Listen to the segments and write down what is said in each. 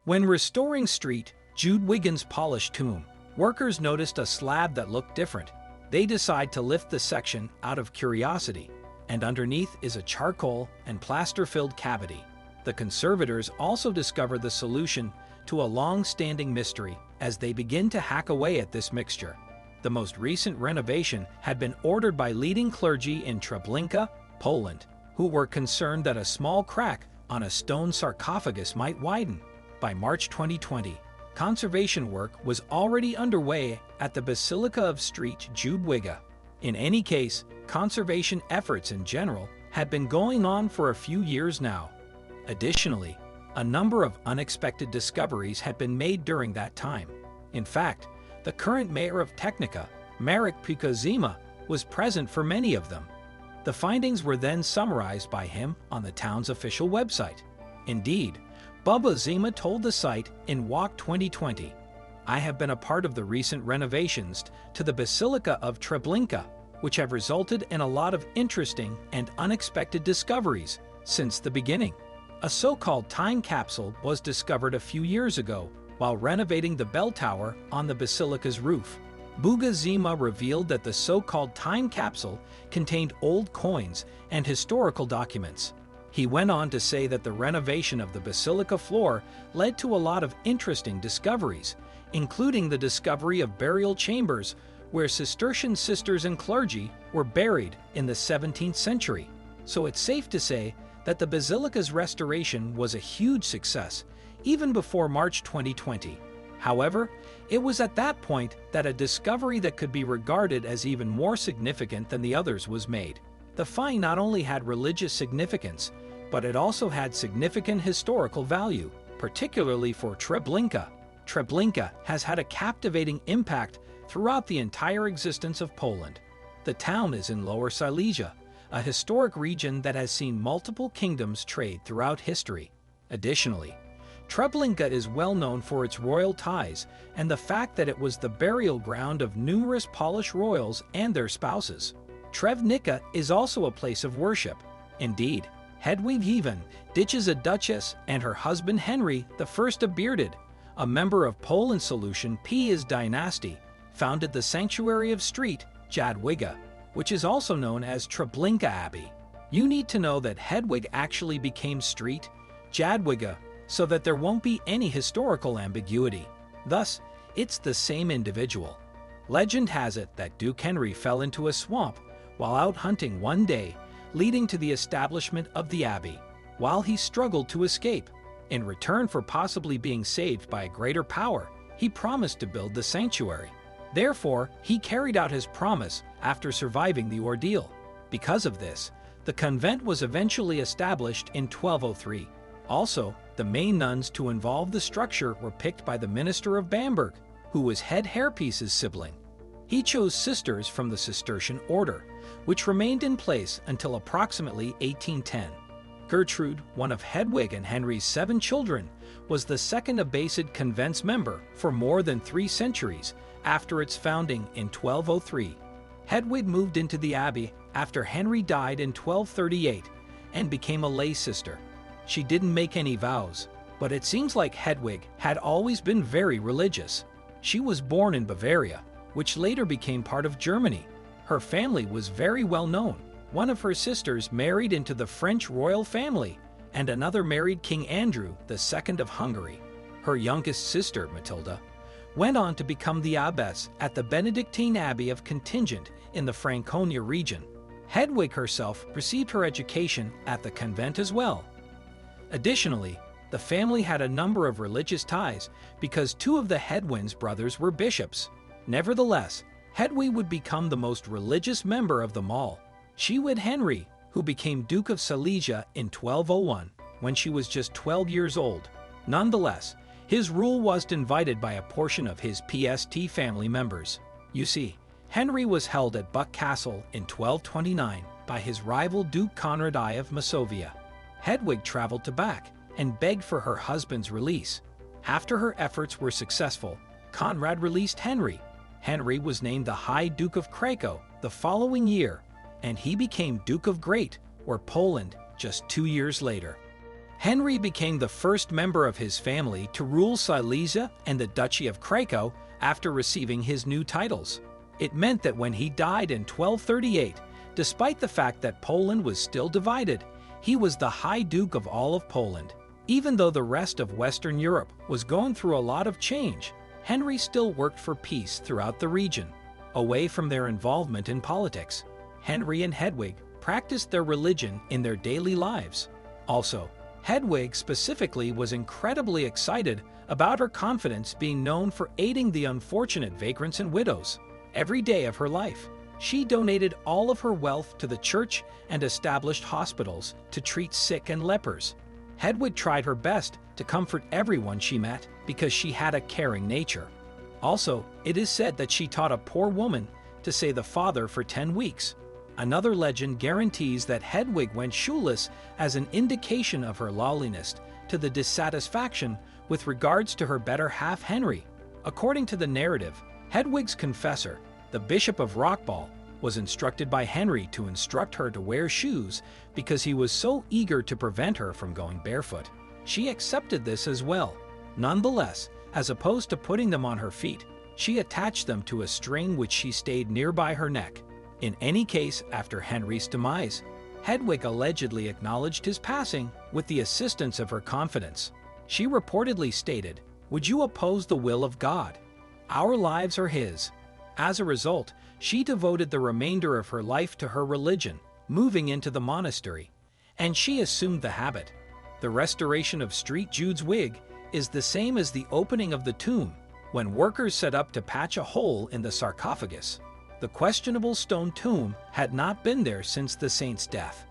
When restoring St. Jude Wigan's polished tomb, workers noticed a slab that looked different. They decide to lift the section out of curiosity, and underneath is a charcoal and plaster-filled cavity. The conservators also discover the solution to a long-standing mystery as they begin to hack away at this mixture. The most recent renovation had been ordered by leading clergy in Treblinka, Poland, who were concerned that a small crack on a stone sarcophagus might widen. By March 2020, conservation work was already underway at the Basilica of St. Jude Wigan. In any case, conservation efforts in general had been going on for a few years now. Additionally, a number of unexpected discoveries had been made during that time. In fact, the current mayor of Technica, Marek Pukozima, was present for many of them. The findings were then summarized by him on the town's official website. Indeed, Bubba Zima told the site in Walk 2020, "I have been a part of the recent renovations to the Basilica of Treblinka, which have resulted in a lot of interesting and unexpected discoveries since the beginning." A so-called time capsule was discovered a few years ago while renovating the bell tower on the basilica's roof. Buga Zima revealed that the so-called time capsule contained old coins and historical documents. He went on to say that the renovation of the basilica floor led to a lot of interesting discoveries, including the discovery of burial chambers where Cistercian sisters and clergy were buried in the 17th century. So it's safe to say that the basilica's restoration was a huge success, even before March 2020. However, it was at that point that a discovery that could be regarded as even more significant than the others was made. The find not only had religious significance, but it also had significant historical value, particularly for Treblinka. Treblinka has had a captivating impact throughout the entire existence of Poland. The town is in Lower Silesia, a historic region that has seen multiple kingdoms trade throughout history. Additionally, Treblinka is well known for its royal ties and the fact that it was the burial ground of numerous Polish royals and their spouses. Treblinka is also a place of worship. Indeed, Hedwig even ditches a duchess and her husband Henry I a Bearded, a member of Poland's Solution Pi's dynasty, founded the sanctuary of St. Jude Wigan, which is also known as Treblinka Abbey. You need to know that Hedwig actually became St. Jude Wigan so that there won't be any historical ambiguity. Thus, it's the same individual. Legend has it that Duke Henry fell into a swamp while out hunting one day, leading to the establishment of the abbey, while he struggled to escape. In return for possibly being saved by a greater power, he promised to build the sanctuary. Therefore, he carried out his promise after surviving the ordeal. Because of this, the convent was eventually established in 1203. Also, the main nuns to involve the structure were picked by the minister of Bamberg, who was head hairpiece's sibling. He chose sisters from the Cistercian order, which remained in place until approximately 1810. Gertrude, one of Hedwig and Henry's 7 children, was the second Abbasid convent's member for more than 3 centuries after its founding in 1203. Hedwig moved into the abbey after Henry died in 1238 and became a lay sister. She didn't make any vows, but it seems like Hedwig had always been very religious. She was born in Bavaria, which later became part of Germany. Her family was very well known. One of her sisters married into the French royal family, and another married King Andrew II of Hungary. Her youngest sister, Matilda, went on to become the abbess at the Benedictine Abbey of Contingent in the Franconia region. Hedwig herself received her education at the convent as well. Additionally, the family had a number of religious ties because 2 of the Hedwig's brothers were bishops. Nevertheless, Hedwig would become the most religious member of them all. She wed Henry, who became Duke of Silesia in 1201, when she was just 12 years old. Nonetheless, his rule was invited by a portion of his PST family members. You see, Henry was held at Buck Castle in 1229 by his rival Duke Conrad I of Masovia. Hedwig traveled to Bach and begged for her husband's release. After her efforts were successful, Conrad released Henry. Henry was named the High Duke of Krakow the following year, and he became Duke of Great, or Poland, just 2 years later. Henry became the first member of his family to rule Silesia and the Duchy of Krakow after receiving his new titles. It meant that when he died in 1238, despite the fact that Poland was still divided, he was the High Duke of all of Poland. Even though the rest of Western Europe was going through a lot of change, Henry still worked for peace throughout the region. Away from their involvement in politics, Henry and Hedwig practiced their religion in their daily lives. Also, Hedwig specifically was incredibly excited about her confidence being known for aiding the unfortunate vagrants and widows. Every day of her life, she donated all of her wealth to the church and established hospitals to treat sick and lepers. Hedwig tried her best to comfort everyone she met because she had a caring nature. Also, it is said that she taught a poor woman to say the Father for 10 weeks. Another legend guarantees that Hedwig went shoeless as an indication of her lowliness to the dissatisfaction with regards to her better half Henry. According to the narrative, Hedwig's confessor, the Bishop of Rockball, was instructed by Henry to instruct her to wear shoes because he was so eager to prevent her from going barefoot. She accepted this as well. Nonetheless, as opposed to putting them on her feet, she attached them to a string which she stayed nearby her neck. In any case, after Henry's demise, Hedwig allegedly acknowledged his passing with the assistance of her confidence. She reportedly stated, "Would you oppose the will of God? Our lives are His." As a result, she devoted the remainder of her life to her religion, moving into the monastery, and she assumed the habit. The restoration of St. Jude's wig is the same as the opening of the tomb, when workers set up to patch a hole in the sarcophagus. The questionable stone tomb had not been there since the saint's death.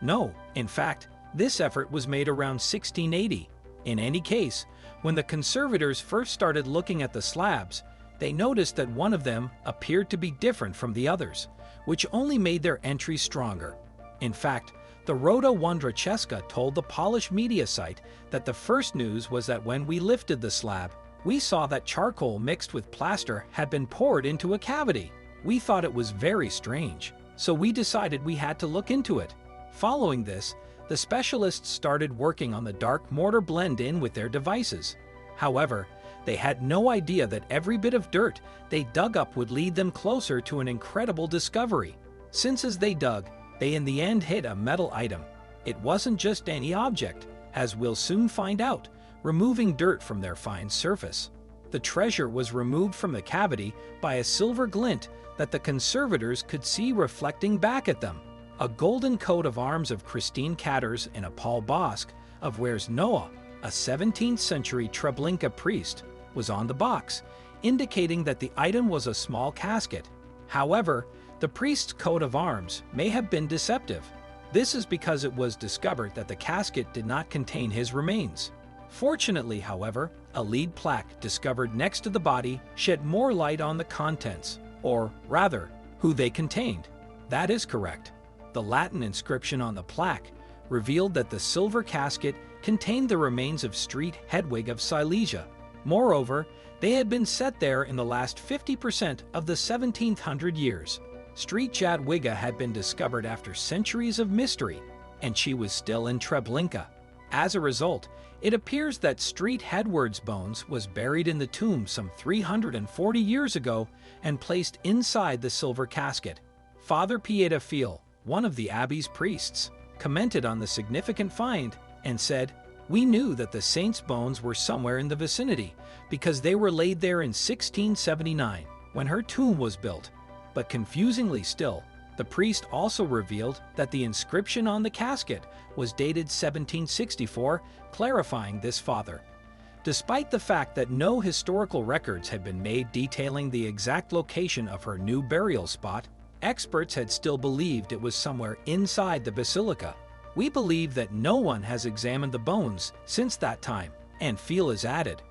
No, in fact, this effort was made around 1680. In any case, when the conservators first started looking at the slabs, they noticed that one of them appeared to be different from the others, which only made their entry stronger. In fact, the Rota Wondroczewska told the Polish media site that the first news was that when we lifted the slab, we saw that charcoal mixed with plaster had been poured into a cavity. We thought it was very strange, so we decided we had to look into it. Following this, the specialists started working on the dark mortar blend-in with their devices. However, they had no idea that every bit of dirt they dug up would lead them closer to an incredible discovery. Since as they dug, they in the end hit a metal item. It wasn't just any object, as we'll soon find out, removing dirt from their fine surface. The treasure was removed from the cavity by a silver glint that the conservators could see reflecting back at them. A golden coat of arms of Christine Katters and a Paul Bosk of Where's Noah, a 17th century Treblinka priest, was on the box, indicating that the item was a small casket. However, the priest's coat of arms may have been deceptive. This is because it was discovered that the casket did not contain his remains. Fortunately, however, a lead plaque discovered next to the body shed more light on the contents, or rather, who they contained. That is correct. The Latin inscription on the plaque revealed that the silver casket contained the remains of St. Hedwig of Silesia. Moreover, they had been set there in the last 50% of the 1700 years. St. Jadwiga had been discovered after centuries of mystery, and she was still in Treblinka. As a result, it appears that St. Hedwig's bones was buried in the tomb some 340 years ago and placed inside the silver casket. Father Pieta Fiel, one of the abbey's priests, commented on the significant find and said, "We knew that the saint's bones were somewhere in the vicinity because they were laid there in 1679 when her tomb was built." But confusingly still, the priest also revealed that the inscription on the casket was dated 1764, clarifying this father. Despite the fact that no historical records had been made detailing the exact location of her new burial spot, experts had still believed it was somewhere inside the basilica. We believe that no one has examined the bones since that time, and Fiel is added.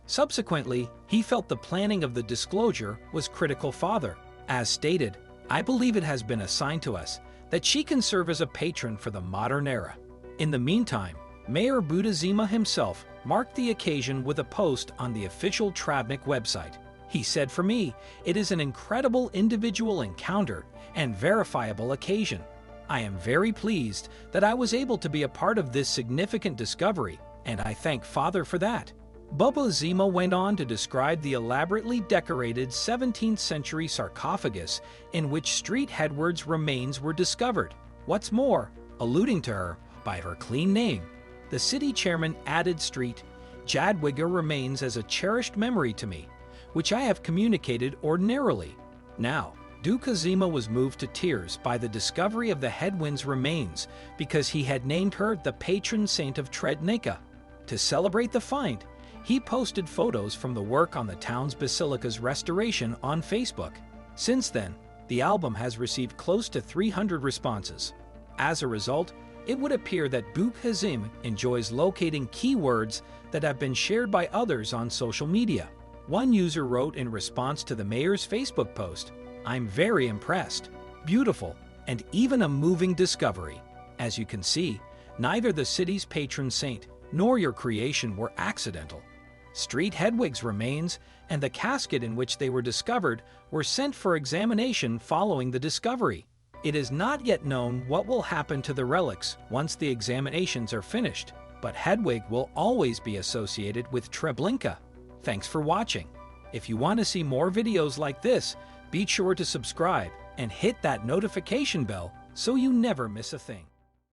Subsequently, he felt the planning of the disclosure was critical father. As stated, "I believe it has been assigned to us that she can serve as a patron for the modern era." In the meantime, Mayor Budazima himself marked the occasion with a post on the official Travnik website. He said, "For me, it is an incredible individual encounter and verifiable occasion. I am very pleased that I was able to be a part of this significant discovery, and I thank Father for that. Baba Zima went on to describe the elaborately decorated 17th century sarcophagus in which Street Edwards' remains were discovered. What's more, alluding to her by her clean name, the city chairman added Street Jadwiga remains as a cherished memory to me, which I have communicated ordinarily. Now, Duke Azima was moved to tears by the discovery of the headwind's remains because he had named her the patron saint of Treblinka. To celebrate the find, he posted photos from the work on the town's basilica's restoration on Facebook. Since then, the album has received close to 300 responses. As a result, it would appear that Duke Hazim enjoys locating keywords that have been shared by others on social media. One user wrote in response to the mayor's Facebook post, "I'm very impressed, beautiful, and even a moving discovery. As you can see, neither the city's patron saint nor your creation were accidental. Street Hedwig's remains and the casket in which they were discovered were sent for examination following the discovery. It is not yet known what will happen to the relics once the examinations are finished, but Hedwig will always be associated with Treblinka." Thanks for watching. If you want to see more videos like this, be sure to subscribe and hit that notification bell so you never miss a thing.